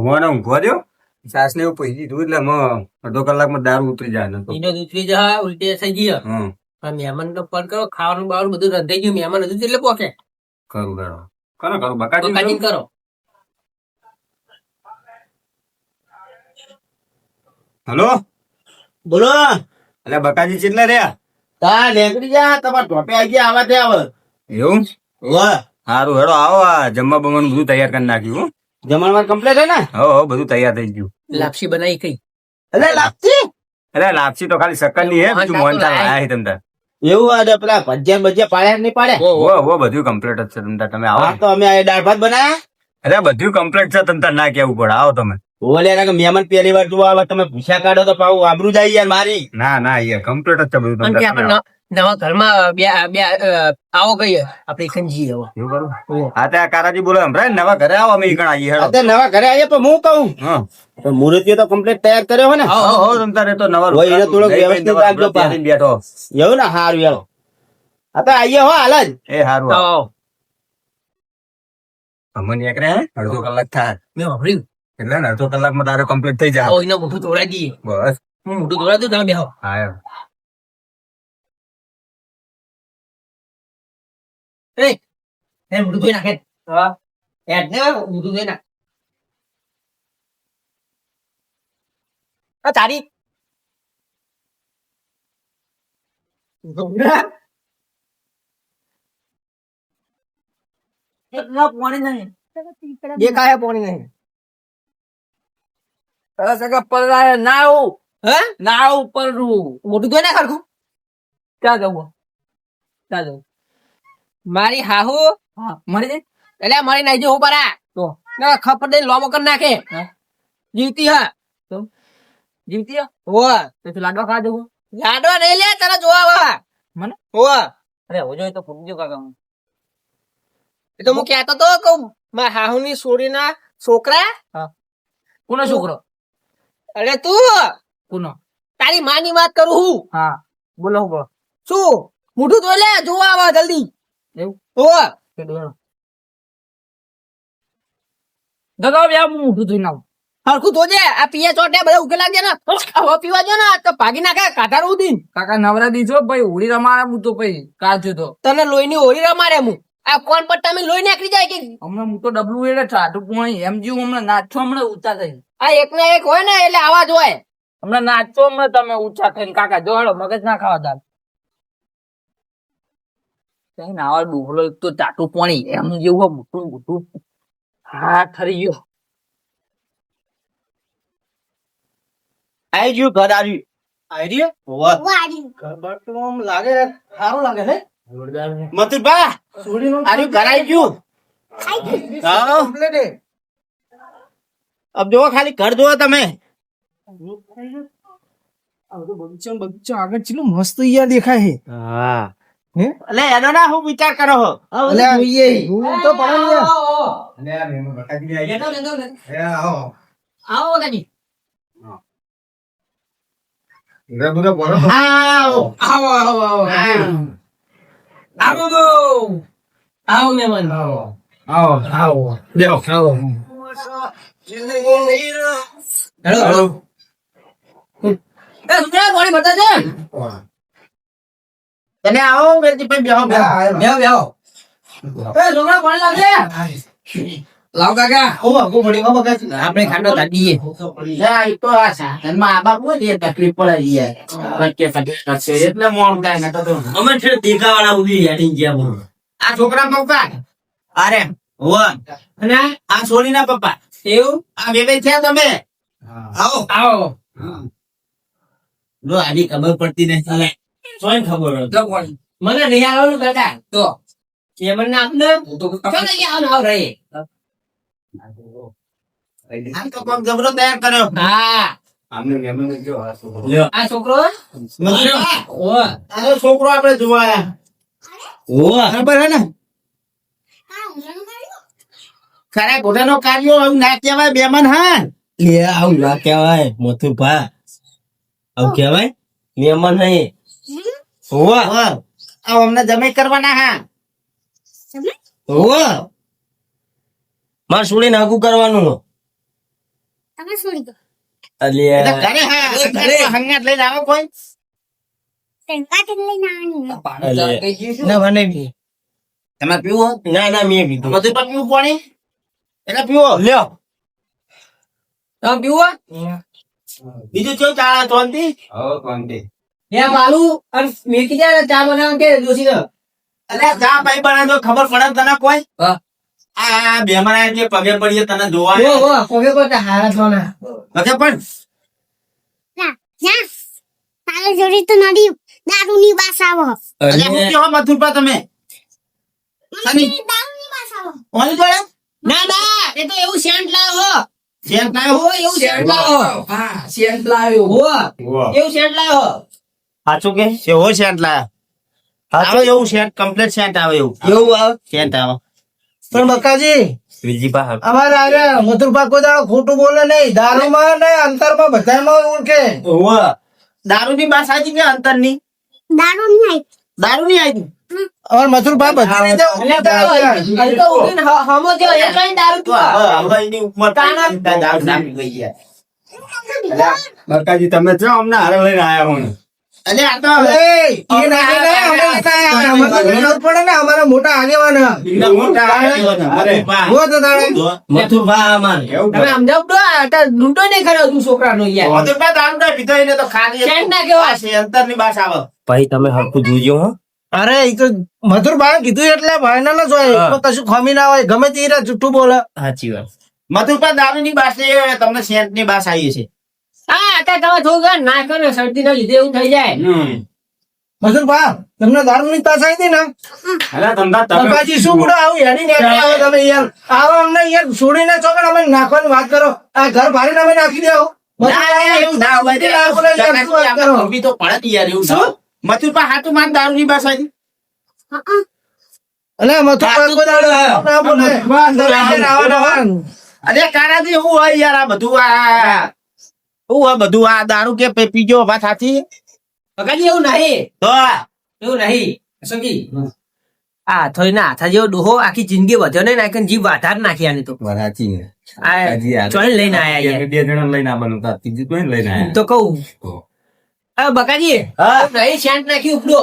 મને ઊંઘવા દો. સાસ ને એવું પૈસી દીધું એટલે અડધો કલાકમાં દારૂ ઉતરી જાય નતો. ઈનો ઉતરી જા ઉલટી થઈ ગયો. હમ પણ મહેમાન તો ફોન કરો, ખાવાનું બાવાનું બધું રંધાઈ ગયું. મહેમાન હજુ એટલે પોકે. કરું કરું બકાજી બકાજી કરો. હલો બોલો. એટલે બકાજી કેટલા રહ્યા? તા નીકળી જા, તમારે ટોપે આવી ગયા, આવા ત્યાં આવે. એવું વાહ, સારું હેડો આવો. આ જમવા બમવાનું બધું તૈયાર કરી નાખ્યું હો. જમણવાર કમ્પ્લીટ હે ને? હો બધું તૈયાર થઈ ગયું. લાપસી બનાવી કઈ? એટલે લાપસી એટલે લાપસી તો ખાલી સક્કર ની હે, બીજું મોહનથાળ લાયા છે તમતાર. એવું આ પેલા ભજીયા બજીયા પાડ્યા કે નહીં પાડ્યા? ઓ બધું કમ્પ્લીટ જ છે તમતાર. તમે આવો. હા તો અમે આ દાળ ભાત બનાયા. અરે બધું કમ્પ્લીટ છે તમતાર, ના કેવું પડે. આવો તમે. ઓલે કે મહેમાન પહેલી વાર જોવા આવે, તમે ભૂસ્યા કાઢો તો પાછું આબરૂ જાય યાર મારી. ના યાર કમ્પ્લીટ જ છે બધું અને કે તમતાર. આપણે નવા ઘરમાં બે આવો કહીએ આપણે ખંજી આવો. એવું કરું. હા તે આ કારાજી બોલો સંભળાય ને, નવા ઘરે આવો, અમે ઈકણ આવીએ હેડો. અત્યારે નવા ઘરે આવીએ પણ હું કહું હા તો મુહૂર્તિઓ તો કમ્પ્લીટ તૈયાર કર્યો હો ને? હો તમતારે તો નવા હોય એને થોડોક લઈ વ્યવસ્થિત નવા રાખજો પા. પહેરીને બેઠો. એવું ને? હારું યાર. હા તો આવીએ હો હાલ જ. એ હારું આવો. અમને એક રે અડધો કલાક થાય મેં સાંભળ્યું. એટલે ને અડધો કલાકમાં તારે કમ્પ્લીટ થઈ જાય. આવો એનો મોઢું તોડાઈ દઈએ. બસ હું મોઢું તોડાઈ દઉં, તમે બેહો. હા એમ. એ મોઢું ધોઈ નાખે. એડ ને મોઢું ધોઈ નાખ. આ તારી પાણી નહીં દેખાય, પાણી નહીં. મોટું ધોઈ નાખ હરખું. ક્યાં જવું? ક્યાં જવું? મારી હાહુ મરી જાય એટલે મરી નાખજો. હું પરા તો ખબર દઈ લોમો કરી નાખે. જીવતી હા તો જીવતી હા. તો લાડવા ખા જવું. લાડવા નહીં લે, તારા જોવા આવા મને. અરે હો જોઈ તો પૂછજો કાકા. એ તો હું કહેતો તો કહું મારા હાહુ ની સોરી ના છોકરા. કોનો છોકરો? અરે તું કોનો? તારી માની વાત કરું હું. હા બોલો બોલો. શું મોઢું ધોઈ લે, જોવા આવા જલ્દી. એવું મોઢું ધોઈ નાખ. હરખું ધોજે. આ પીએ ચોટે બધા ઉકેલા છે ને, ખાવા પીવા જો ને તો ભાગી નાખે કાઢા ઉદીન. કાકા નવરા દીજો ભાઈ, હોળી રમાડે હું તો ભાઈ કાઢજો તો. તને લોહી ની હોળી રમાડે હું. આ કોણ પટ્ટા માં લોહી નીકળી જાય કે હમણાં હું તો ડબલું એટલે ચાટું પોણી એમ જીવ હમણાં નાચો, હમણાં ઊંચા થઈ. આ એક ના એક હોય ને એટલે આવા જ હોય. હમણાં નાચો, હમણાં તમે ઊંચા થઈને કાકા જો હેડો, મગજ ના ખાવા દાલ. આવા ડુહલો એક તો ચાટું પોણી એમનું જેવું હોય મોટું મોટું. હા ઠરી ગયો. આવી ગયું ઘર આવ્યું. આઈડિયા વાહ. ઘર બાર તો આમ લાગે સારું લાગે છે. મથુરભા આવ્યું, ઘર આવી ગયું. હા. अब જો ખાલી ઘર જોવો તમે. બગીચો આગળ ચેલું મસ્ત યાર દેખાય છે. હા હે એટલે એનો ના હું વિચાર કરો હો. અલે જોઈએ તો પડે ને યાર. અલે આ મેમો બકાજી આવી ગયા. એ આવો. આવો કાજી. એટલે બધા બોલો. આવો. આવો આવો આવો આવો આવો મહેમાન. આવો આવો બેહો. આવો હેલો. એ સુધરા ગોળી બતા છે. તને આવો વેરજીભાઈ, બેહો બેહો. બેહો બેહો. એ છોકરા પાણી લાવજે. લાવ કાકા. આપણે ખાટો કાઢીએ. યા, ઈ તો આ સાધનમાં આ બાપુ ને તકલીફ પડે યાર. વચ્ચે તકલીફ થશે એટલે મોડું થાય ને તો અમે છે દેખાવાળા ઉભી હેડી ગયા બોલ. આ છોકરા પપ્પા અરે અને આ સોનીના પપ્પા. એવું આ બે છે તમે. આવો આવો. જો આની ખબર પડતી નથી. સોય ખબર હોય. તો કોણ મને નહીં આવવાનું કાકા તો એ મને આપને તો ચાલે કે આવ રહે. આ તો કોક જબરો તૈયાર કર્યો. હા આમને મેમો જો આ છોકરો. આ છોકરો ઓ આ છોકરો આપણે જોવાયા. બરાબર હે ને? ખરા ઘોડાનો કાર્યો આવું ના કહેવાય બેમાન. હા લે આવું ના કહેવાય મથુભા, આવું કહેવાય મહેમાન નહીં. આ અમને જમાઈ કરવાના. હા મારે સોળી નાખું કરવાનું. તમે છોડી દો અલ્યા ઘરે હા હંગાત લઈને આવો કોઈ ટેંકા થી લઈને આવવાની અલ્યા. કઈ ગયું ના મને બી તમે પીવો ના ના મેં કીધું બધું પણ પીવું પાણી એટલે પીવો લ્યો તમે પીવું બીજું કેવું ચાલે શાંતિ હવે શાંતિ. હે બાલુ અને મેકી જાય ને ચા બનાવવા કે દોશી ને અલ્યા ચા ભાઈ બનાવજો ખબર પડે તને કોઈ હા. આ બેમાના જે પગે પડીએ તને જોવા ઓ ઓ કોકે કોતે હારા થોના પગે પણ ના ના તારે જોડી તો નડી દારૂની બાસ આવો અલ્યા હું કેવા મથુરપા તમે મને દારૂની બાસ આવો ઓલી જોડે ના ના એ તો એવું સેન્ટ લાવ્યો શેર ના ઓ એવું સેન્ટ લાવ્યો હા સેન્ટ લાવ્યો ઓ વાહ. એવું સેન્ટ લાવ્યો સાચું કે એવો શેન્ટ લાયા આવે એવું શેન્ટ કમ્પ્લીટ શેન્ટ આવે એવું એવું આવે શેન્ટ આવે પણ બકાજી વિલજીપા હા. અમારે આગળ મથુરભા કોઈ દાડો ખોટું બોલે નહીં દારૂમાં ને અંતરમાં બધામાં ઓળખે ઓવા દારૂની બાસ આવી કે અંતરની દારૂ નહીં આવી દારૂ ની આવી અમારે મથુરભા બધી રીતે અરે તો ઉઠીને હમો થયો એ કઈ દારૂ તો પીવા હવે એની ઉંમર દારૂ નાખી ગઈ છે બકાજી તમે છો અમને હારે લઈને આયા હું અરે આ તો એ નાખે ને અમે લેતા આયા. અમને તો ખબર પડે ને અમારા મોટા આગેવાન હો તો તાણે મથુરભા અમારે એવું તમે સમજાવ તો આ લૂંટો નહીં કર્યો તું છોકરાનો યાર દારૂ ના પીધો એને તો ખાલી શેન્ટ ના કેવા છે અંતરની બાસ આવે ભાઈ તમે હરખું જોજો હો અરે એ તો મથુરભા કીધું એટલે ફાઇનલ જ હોય હા. એમાં કશું ખામી ના હોય ગમે તે રીતે જુઠ્ઠું બોલે સાચી વાત મથુરપા દારૂ ની બાસ છે તમને શેન્ટ ની બાસ આવી છે હા અત્યારે તમે છોકરા નાખો ને શરદી ના લીધે એવું થઈ જાય મથુરભા તમને દારૂની તાસ આવી હતી ને અલા ધંધા તમે બકાજી શું બોલો આવું હેડી નીકળી આવો તમે યાર આવો અમને યાર છોડીને ચોકડ અમે નાખવાની વાત કરો આ ઘર ભાડીને અમે નાખી દેવો મથુરપા હાથું માર દારૂ ની બાસ આવી અલે મથુરભા કોઈ દાડો ના બોલે આવો ના અરે કાનાજી હું હોય યાર આ બધું આ હું આ બધું આ દારૂ કે પીજો વાત સાચી પકાજી એવું નહીં તો એવું નહીં સગી આ થોડી ના હાથા જેવો ડોહો આખી જિંદગી વધ્યો ને નાખીને જીવ વધાર નાખી આની તો સાચી ને આ ચોઈને લઈને આયા યાર બે જણા લઈને આવવાનું હતા ત્રીજું કોઈ લઈને આયા તો કહું આ બકાજી નહીં શેન્ટ નાખી ઉપડો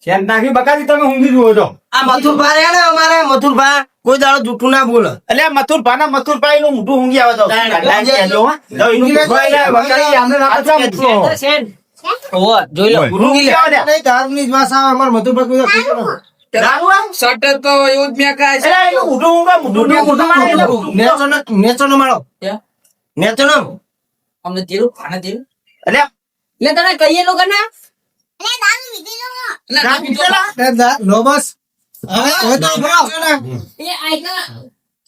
શેન્ટ નાખી બકાજી તમે ઊંઘી જુઓ છો આ મથુરભા રહ્યા ને અમારે મથુરભા કોઈ દાડો જૂઠું ના બોલે એટલે મથુરપા નું મોઢું ઊંઘી આવે તો બકાજી અમને રાખો છો. શેન્ટ ઓ જોઈ લો ઊંઘી આવે ને. નહીં દારૂની જ વાત આવે અમારે મથુરભા કોઈ દાડો ખોટું ના બોલે. દારૂ આવે? શટર તો એવું જ મેં કાય છે એટલે એનું મોઢું ઊંઘે, મોઢું મારે એટલે ઊંઘું. નેચો નો માળો નેચો નો અમને તેરું ખાને તેરું એટલે એટલે તને કહીએ લોકો ના એટલે દારૂ લીધી લો ના પીધેલા? લો બસ હવે તો નેચો ને. એ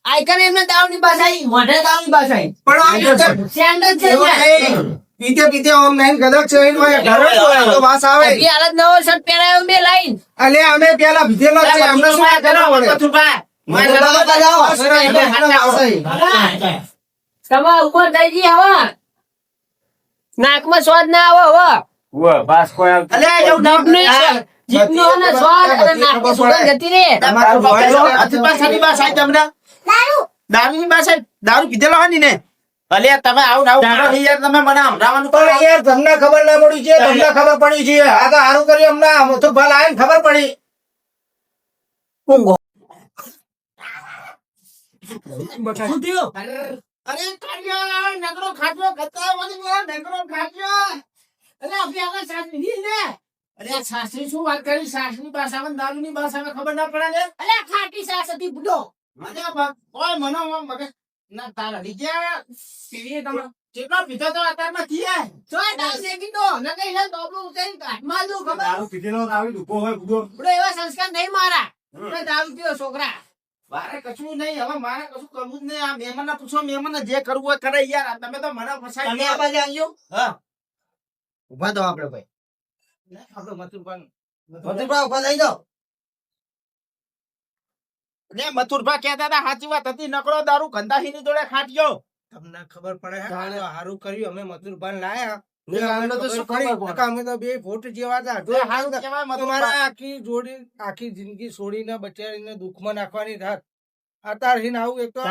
આઈકન એમને દારૂની બાસ આવી મોઢે દારૂની બાસ આવી પણ શેન્ટ જ છે એવું યાર. નહીં. પીતે પીતે ઓમ નહીં કદાચ છે એનો એ ઘરે જ હોય તો વાસ આવે હજી હાલત નવો શર્ટ પહેરાયો બે લાઈન અલે અમે પેલા ભીધેલા છે અમને શું વાત કરવા પડે મથુરપા. મથુરભા તો જાઓ, હસરા એટલે હાથ આવશે. તમારા ઉપર થઈ ગઈ હવે નાકમાં સ્વાદ ના આવે હવે ઉવ્વ, બાસ કોઈ આવતું એટલે એવું ના જીભનો જીભનો અને સ્વાદ અને નાકની સુગંધ જતી રહે. મથુરપા શાની બાસ આવી તમને? દારૂ દારૂની બાસ આવી? દારૂ પીધેલો હોય ને? અલે તમે આવું ને આવું કરો છો યાર, તમે મને સમજાવવાનું કરો. પણ યાર તમને ખબર ના પડી છે તમને ખબર પડી છે આ તો સારું કર્યું અમને મથુરભા લાવે ને ખબર પડી ઊંઘો. અરે કાઢ્યો, નકરો ખાટલો ગતા વળી ગયો, નકરો ખાટલો. અરે આપણી આગળ સાસરી ની ને. અરે આ સાસરી શું વાત કરી? સાસરી ભાષામાં દારૂની ભાષામાં ખબર ના પડે ને? અલે ખાટી સાસ હતી બુડો. અરે ઓય મને ઓમ મગજ ના તારા લીધે પીવીએ તમે કેટલો પીધો તો અત્યારમાં થયા. જો આ દારૂ શેકી દો ન કઈ લે ટોપલું ઉતારીને કાઢમાં દઉં ખબર. દારૂ પીધેલો આવી ડૂબો હોય બુડો. બુડો એવા સંસ્કાર નહીં મારા. મેં દારૂ પીવો છોકરા. મારે કશું નહીં, હવે મારે કશું કરવું જ નહીં. આ મહેમાનને પૂછો, મહેમાનને જે કરવું હોય કરે યાર. તમે તો મને ફસાઈ તમે આ ગયા. બાજુ આવજો હા ઉભા તો આપણે ભાઈ આપણે મથુરભા મથુરભા ઉભા થઈ જાઓ ને મથુરભા કહેતા હતા સાચી વાત હતી. નકરો દારૂ ગંધાહીની જોડે ખાટ્યો. તમને ખબર પડે સારું કર્યું અમે મથુરભા લાયા અમને તો શું ખબર પડે? અમે તો બે ફૂટ જેવા હતા તો સારું કહેવાય મથુરભા. તમારા આખી જોડી આખી જિંદગી છોડીને બચારીને દુઃખમાં નાખવાની રાત અત્યારે આવું એક તો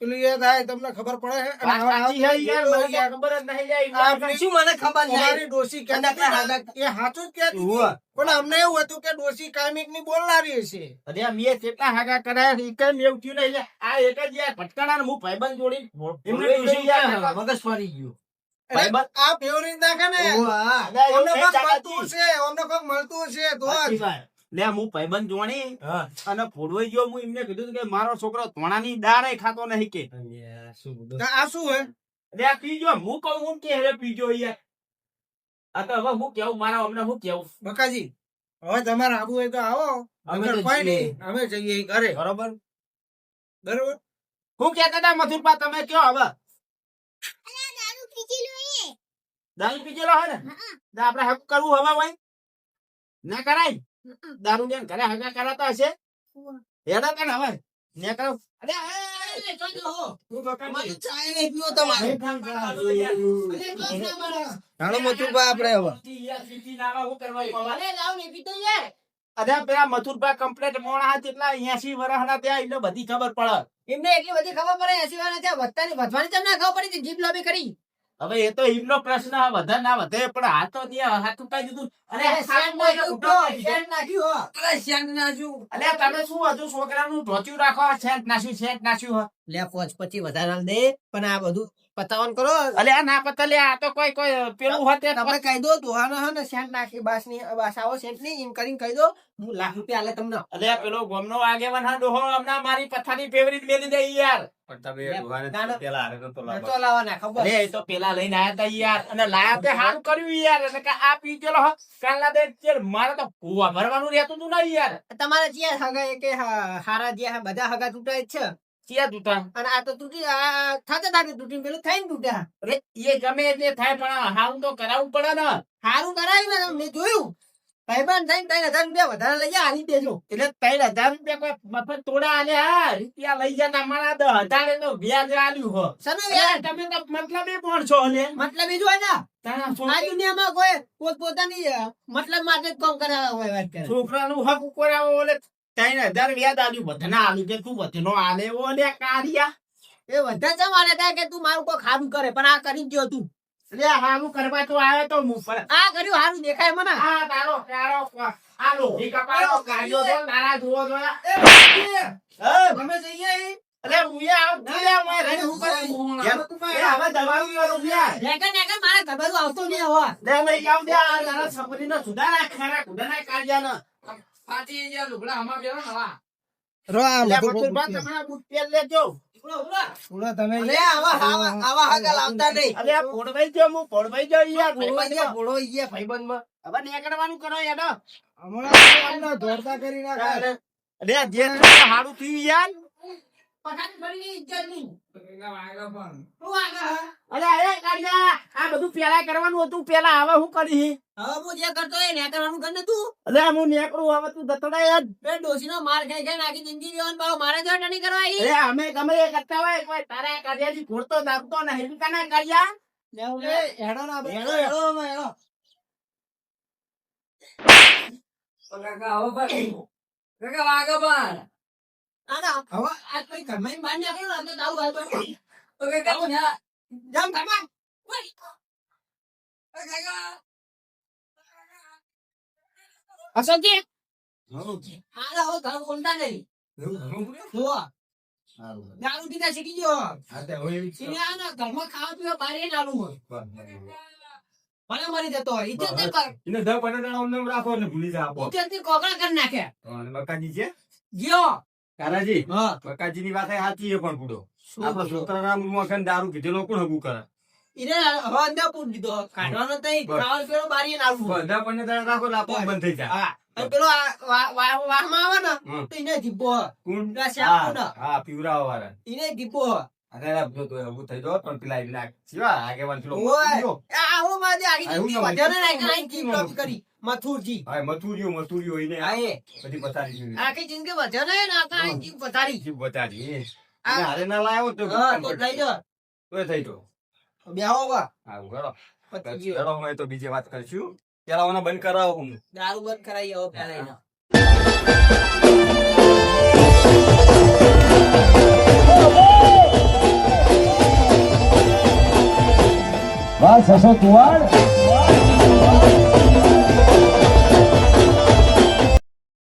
પેલું એ થાય તમને ખબર પડે છે અને વાત સાચી છે યાર, મને તો ખબર જ નહીં જાય. શું મને ખબર નહીં અમારી ડોશી કહેતી હતી, એ સાચું જ કહેતી હતી. પણ અમને એવું હતું કે ડોશી કામિક ની બોલનારી હશે. અરે મેં કેટલા હાગા કરાયા છે, ઈ કઈ એવું થયું નહીં યાર. આ એક જ યાર ભટકાણા ને હું ભાઈબંધ જોડી એમને ડોશી યાર મગજ ફરી ગયું. ભાઈબંધ આ ફેવરિટ નાખે ને અરે એવું અમને નહીં કોક ચાલતી. મળતું છે, અમને કોક મળતું છે તો જ. સાચી વાત. લે હું ભાઈબંધ જોણી અને ફોડવાઈ ગયો. હું એમને કીધું કે મારો છોકરો ધોણાની દાળ ખાતો નહીં કે. આ શું હે? લે આ પીજો. હું કહું હું કે હવે પીજો યાર. આ તો હવે હું કેવું મારા અમને હું કેવું. બકાજી હવે તમારે આવું હોય તો આવો. અમે તો નકર કોઈ જઈએ. નહીં, અમે જઈએ ઘરે. બરોબર. બરોબર. હું કહેતા હતા મથુરપા તમે કયો હવે અલા દારૂ પીજી લો એ. દારૂ પીજેલો હોય ને તો આપણે હક કરવું હવે ભાઈ ના કરાય. દારૂ ને ઘરે હગા કરાતા હશે હેડા કે હવે ને કરો. અરે એ જોજો હો. તું બકા મને ચાય નહીં પીવો તમારે. હાલો મથુરભાઈ આપણે હવે. અરે પેલા મથુરભા કમ્પ્લેટ મોણા જેટલા 80 વર્ષના ત્યાં એટલે બધી ખબર પડે. એમને એટલી બધી ખબર પડે 80 વાળા ત્યાં વધવાની તમને ખબર પડી જીપ લોબી કરી. હવે એ તો એમનો પ્રશ્ન વધે ના વધે પણ આ તો ત્યાં હાથ ઉપાઈ દીધું. અરે શેન નાખ્યું હો. અરે શેન નાખ્યું. અલે તમે શું હજુ છોકરાનું ઢોચ્યું રાખો. સેન્ટ નાખ્યું હો. લે 5-25 વધારે દે પણ આ બધું પતાવન કરો. અલે આ ના પતા લે આ તો કોઈ પેલું હોતે તમે કહી દો દોહાનો હે ને સેન્ટ નાખી બાસ આવો સેન્ટ નહીં એમ કરીને કહી દો હું ₹1,00,000 આલે તમને. અલે પેલો ગોમનો આગેવાન હા ડોહો હમણાં મારી પથારી ફેવરિટ મેલી દે યાર. પણ તમે ડોહાને પેલા હારે નતો લાવવાનો. નતો લાવવાના ખબર. અરે એ તો પેલા લઈને આયા તા યાર અને લાયા તે હારું કર્યું યાર. એટલે કે આ પી ગયેલો હ કાલના દે ચેર મારે તો કુવા ભરવાનું રહેતું તું નહીં યાર. તમારે જ્યાં હગા એ કે હારા જ્યાં બધા હગા તૂટાય જ છે ચિયા તૂટા. અને આ તો તૂટી આ થાતે તૂટી પેલું થઈને તૂટ્યા. અરે એ ગમે એટલે થાય પણ હારું તો કરાવવું પડે ને. સારું કરાવ્યું ને મેં જોયું ભાઈબંધ થઈને ₹3,000 વધારે લઈ જા આલી દેજો. એટલે 3,000 રૂપિયા કોઈ મફત તોડા આલે હા રૂપિયા લઈ જાય અમારા 10,000 નો વ્યાજ આલ્યું હો. સનો અરે યાર તમે તો મતલબ એ કોણ છો લે. મતલબ એ જોય ને તારા આ દુનિયામાં કોઈ પોતાની મતલબ માટે જ કામ કરાવે હોય વાત કરે. છોકરાનું હક ઉકોરાવો ઓલે 3,000 વ્યાજ આલ્યું બધાના આલ્યું કે તું બધનો આલે ઓ લે કારિયા. એ બધા ચમ આલે તા કે તું મારું કોઈ ખારું કરે પણ આ કરી જ ગયો તું. લે હારું કરવા તો આવે તો હું પર આ કર્યું સારું દેખાય મને. આ તારો આ લોહી કપાળો કાઢ્યો તો નારા જુઓ તો અમે જઈએ અહીં. અરે મુયા આવ લે મોય રે હું કરું એ હવે દવાઈ વાળો લ્યા નેકર મારે ગભરું આવતો નહીં હવે. લે લઈ આવ દે આ નારા છપરીનો સુધારા ખારા કુડાના કાઢ્યાનો પાટી જે લુગડા હમા બેરો નવા. રો આ લે મથુરભા તમારા બુટ પહેર લેજો. પૂરા તમે અરે આવા હગા લાવતા નહીં. અરે આ પોડવાઈ ગયો હું પોડવાઈ ગયો યાર ભોળો ઈ ભાઈબંધમાં. હવે નેકડવાનું કરો યાર. હમણાં દોડતા કરી નાખે. અરે જે હારું થયું યાર. પટાકી ફરીની ઇજ્જત નહીં. એના વાયગા પણ. હું આગળ હા. અરે એ કાઢ્યા આ બધું પેલા કરવાનું હતું પેલા હવે હું કરી. હવે હું જે કરતો એ નેકરવાનું કર ને તું. અરે હું નેકડું હવે તું દતડા યાર. બે ડોશીનો માર ખાઈ ખાઈને આખી જિંદગી દેવાનું પાછો મારે જો ટણી કરવા આવી. અરે અમે ગમે એ કરતા હોય કોઈ તારા કાર્યાથી ઘોડતો દાબતો ને હેલિકાના કર્યા. હેડો ના હેડો, હેડો. કાકા હવે ભાઈ. કાકા વાગા પણ. આના હવે આ કોઈ ઘરમાં બહાર નીકળો ને તો દારૂ હાલતો. તો કાકા ન્યા. જામ ઘરમાં. કાકા. અસંજી હાલા હો ઘર બોલતા નહીં. જુઓ દારૂ પીતા શીખી ગયો. એને આના ઘરમાં ખાવા પીવા બહાર એ ડાલું હોય. ભલે મરી જતો હોય ઇજ્જત નહીં કર. એને 10-15 જણા અમને રાખો એટલે ભૂલી જા આપો. ઇજ્જતથી કોકડા કરી નાખે. અને બકાજી છે ગયો કારાજી હા બકાજી ની વાત સાચી છે પણ પૂરો આપડે છોકરાના મુખમાં દારૂ કીધેલો કોણ હગું કરે. એને હવે અંદર પૂરી દીધો કાઢવાનો તઈ ખાવા પીવાનો બહાર એ ડાલવું હોય. 10-15 જણા રાખો એટલે આપો બંધ થઈ જાય. હા અને પેલો વાહમાં આવે ને તો એને ધીબ્બો હોય. કોણ? પેલા શ્યામ કોણ? હા પીવરાવા વાળા. એને ધીબ્બો હોય. અરે જો તો એવું થઈ જાય પણ પેલા એના સિવા આગેવાન પેલો ઓય. મથુરિયો. આવો માજે આગી આવું જિંદગી ના વધ્યો ને મથુરિયો. આઈ ટીમ લોબી કરી મથુરજી. હા મથુરિયો એને હા એ બધી પથારી જોઈ. આખી જિંદગી વધ્યો ને આખા આઈ ટીમ પથારી. જીભ બતાડી. એને હારે ના લાયો તો હા તો લઈ જાઓ. તોય થઈ ગયો. બેહો વા. આવું કરો. પતી ગયો. ચલો અમે તો બીજી વાત કરશું. પેલા ઓને બંધ કરાવો હું. દારૂ બંધ કરાવી હવે પેલા એનો. વાહ સસો કુવાડ